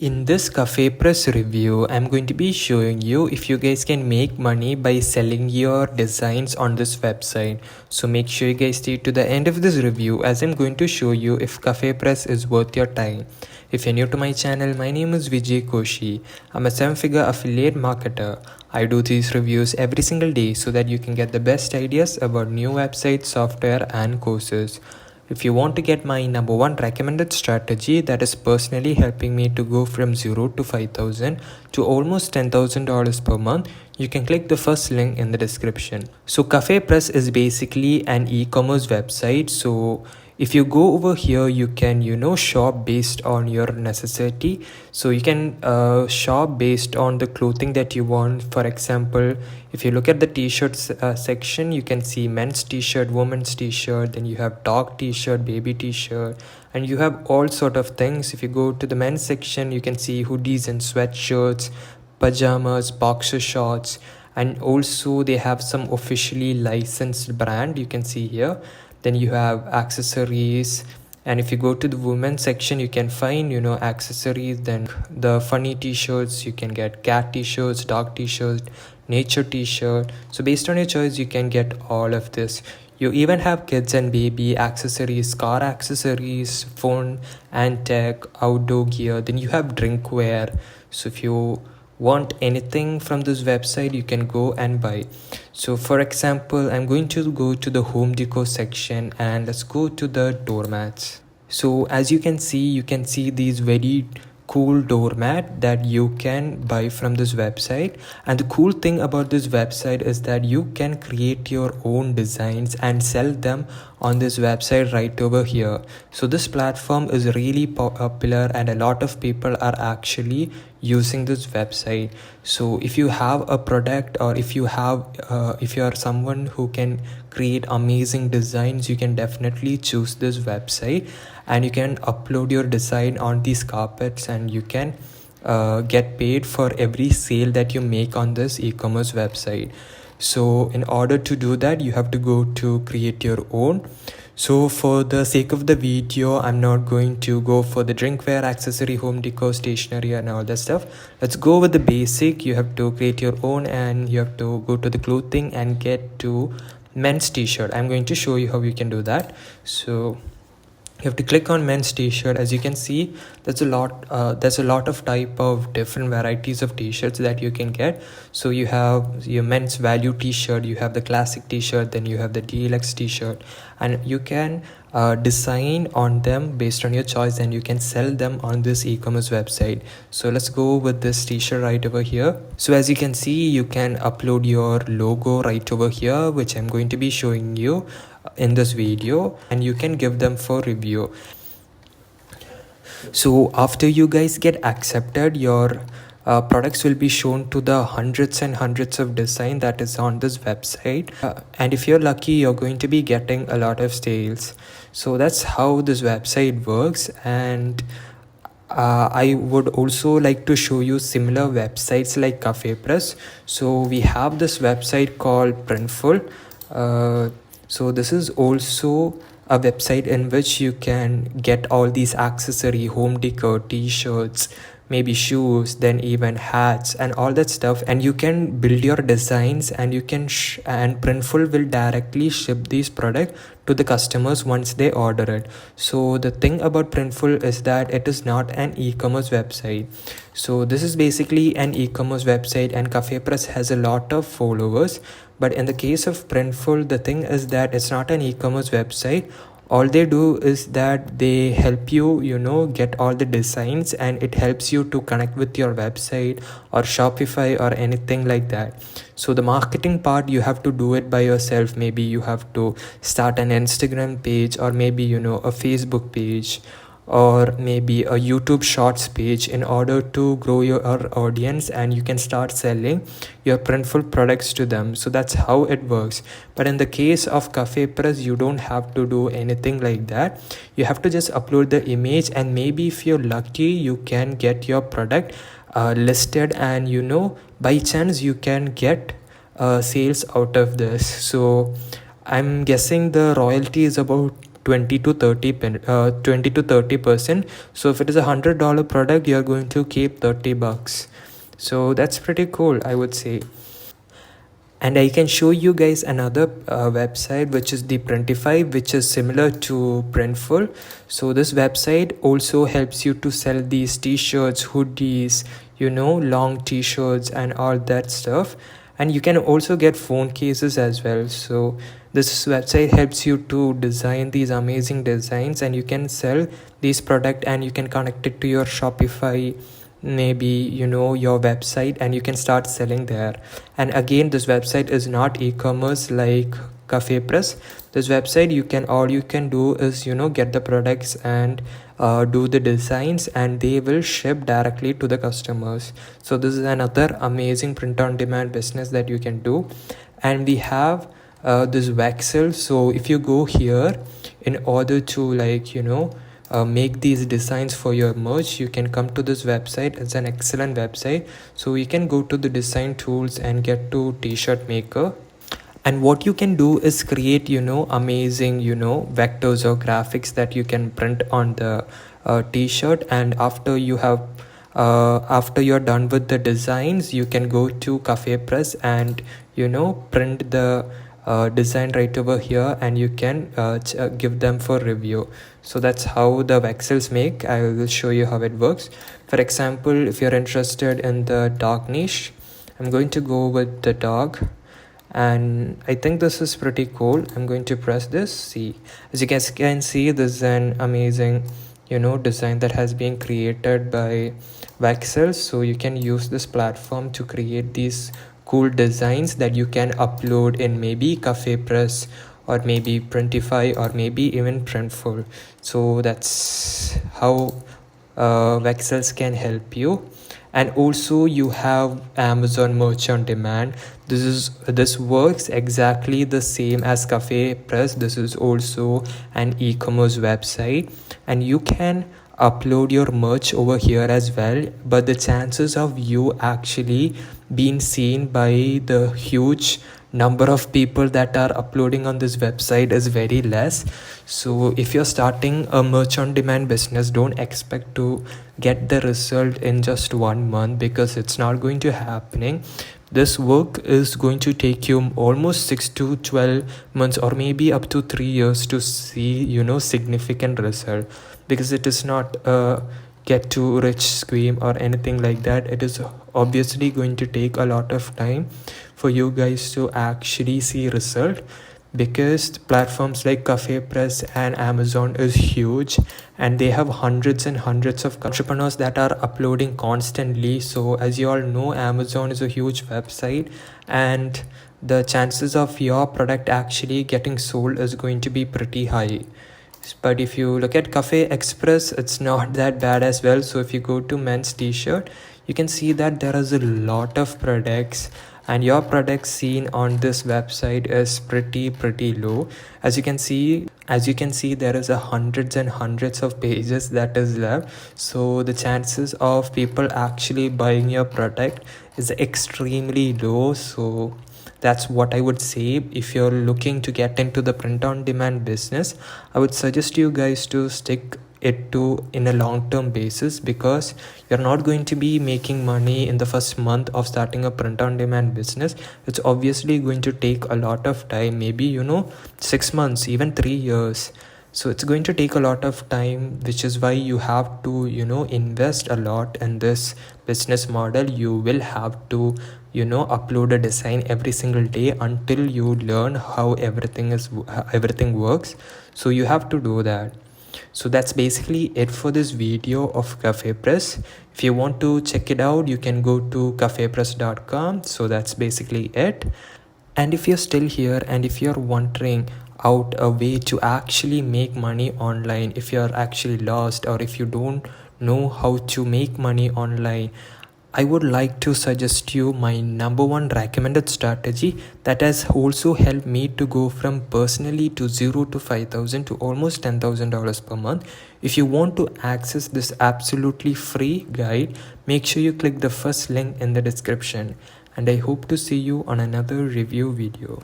In this CafePress review, I'm going to be showing you if you guys can make money by selling your designs on this website. So make sure you guys stay to the end of this review as I'm going to show you if CafePress is worth your time. If you're new to my channel, my name is Vijay Koshi. I'm a 7-figure affiliate marketer. I do these reviews every single day so that you can get the best ideas about new websites, software and courses. If you want to get my number one recommended strategy that is personally helping me to go from 0 to 5,000 to almost $10,000 per month, you can click the first link in the description. So CafePress is basically an e-commerce website. So if you go over here, you can shop based on your necessity. So you can shop based on the clothing that you want. For example, if you look at the t-shirts section, you can see men's t-shirt, women's t-shirt, then you have dog t-shirt, baby t-shirt, and you have all sort of things. If you go to the men's section, you can see hoodies and sweatshirts, pajamas, boxer shorts, and also they have some officially licensed brand you can see here. Then you have accessories, and if you go to the women's section, you can find accessories. Then the funny t-shirts, you can get cat t-shirts, dog t-shirt, nature t-shirt. So based on your choice, you can get all of this. You even have kids and baby accessories, car accessories, phone and tech, outdoor gear. Then you have drinkware. So if you want anything from this website, you can go and buy. So for example, I'm going to go to the home decor section and let's go to the doormats. So as you can see these very cool doormat that you can buy from this website. And the cool thing about this website is that you can create your own designs and sell them on this website right over here. So this platform is really popular and a lot of people are actually using this website. So if you have a product, or if you are someone who can create amazing designs, you can definitely choose this website and you can upload your design on these carpets and you can get paid for every sale that you make on this e-commerce website. So in order to do that, you have to go to create your own. So for the sake of the video, I'm not going to go for the drinkware, accessory, home decor, stationery and all that stuff. Let's go with the basic. You have to create your own and you have to go to the clothing and get to men's t-shirt. I'm going to show you how you can do that. So you have to click on men's t-shirt. As you can see, there's a lot of type of different varieties of t-shirts that you can get. So you have your men's value t-shirt, you have the classic t-shirt, then you have the deluxe t-shirt, and you can design on them based on your choice and you can sell them on this e-commerce website. So let's go with this t-shirt right over here. So as you can see, you can upload your logo right over here, which I'm going to be showing you in this video, and you can give them for review. So after you guys get accepted, your products will be shown to the hundreds and hundreds of design that is on this website, and if you're lucky, you're going to be getting a lot of sales. So that's how this website works. And I would also like to show you similar websites like CafePress. So we have this website called Printful. So this is also a website in which you can get all these accessory, home decor, t-shirts, maybe shoes, then even hats and all that stuff, and you can build your designs and you can and Printful will directly ship these products to the customers once they order it. So the thing about Printful is that it is not an e-commerce website. So this is basically an e-commerce website, and CafePress has a lot of followers. But in the case of Printful, the thing is that it's not an e-commerce website. All they do is that they help you get all the designs, and it helps you to connect with your website or Shopify or anything like that. So the marketing part, you have to do it by yourself. Maybe you have to start an Instagram page, or maybe a Facebook page, or maybe a YouTube shorts page in order to grow your audience, and you can start selling your Printful products to them. So that's how it works. But in the case of CafePress, you don't have to do anything like that. You have to just upload the image, and maybe if you're lucky, you can get your product listed, and by chance you can get sales out of this. So I'm guessing the royalty is about 20 to 30%. So if it is $100 product, you're going to keep $30. So that's pretty cool, I would say. And I can show you guys another website, which is the Printify, which is similar to Printful. So this website also helps you to sell these t-shirts, hoodies, long t-shirts and all that stuff. And you can also get phone cases as well. So this website helps you to design these amazing designs, and you can sell these product, and you can connect it to your Shopify, maybe your website, and you can start selling there. And again, this website is not e-commerce like CafePress. This website, all you can do is get the products and do the designs, and they will ship directly to the customers. So this is another amazing print on demand business that you can do. And we have this Waxel. So if you go here, in order to make these designs for your merch, you can come to this website. It's an excellent website. So you can go to the design tools and get to t-shirt maker. And what you can do is create amazing vectors or graphics that you can print on the t-shirt. And after you're done with the designs, you can go to CafePress and print the design right over here, and you can give them for review. So that's how the Waxels make. I will show you how it works. For example, if you're interested in the dog niche, I'm going to go with the dog, and I think this is pretty cool. I'm going to press this. See, as you guys can see, this is an amazing design that has been created by Waxels. So you can use this platform to create these cool designs that you can upload in maybe CafePress, or maybe Printify, or maybe even Printful. So that's how Waxels can help you. And also you have Amazon Merch on Demand. This works exactly the same as CafePress. This is also an e-commerce website, and you can upload your merch over here as well, but the chances of you actually being seen by the huge number of people that are uploading on this website is very less. So if you're starting a merch on demand business, don't expect to get the result in just 1 month, because it's not going to happening. This work is going to take you almost 6 to 12 months, or maybe up to 3 years to see significant result, because it is not a get to rich scheme or anything like that. It is obviously going to take a lot of time for you guys to actually see result, because platforms like CafePress and Amazon is huge, and they have hundreds and hundreds of entrepreneurs that are uploading constantly. So as you all know, Amazon is a huge website, and the chances of your product actually getting sold is going to be pretty high. But if you look at Cafe Express, it's not that bad as well. So if you go to men's t-shirt, you can see that there is a lot of products, and your product seen on this website is pretty low. As you can see, there is hundreds and hundreds of pages that is left. So the chances of people actually buying your product is extremely low. So that's what I would say. If you're looking to get into the print on demand business, I would suggest you guys to stick it to in a long-term basis, because you're not going to be making money in the first month of starting a print on demand business. It's obviously going to take a lot of time, maybe 6 months, even 3 years. So it's going to take a lot of time, which is why you have to invest a lot in this business model. You will have to upload a design every single day until you learn how everything works. So you have to do that. So that's basically it for this video of CafePress. If you want to check it out, you can go to cafepress.com. So that's basically it. And if you're still here, and if you're wondering out a way to actually make money online, if you're actually lost, or if you don't know how to make money online, I would like to suggest you my #1 recommended strategy that has also helped me to go from personally to 0 to 5,000 to almost $10,000 per month. If you want to access this absolutely free guide, make sure you click the first link in the description. And I hope to see you on another review video.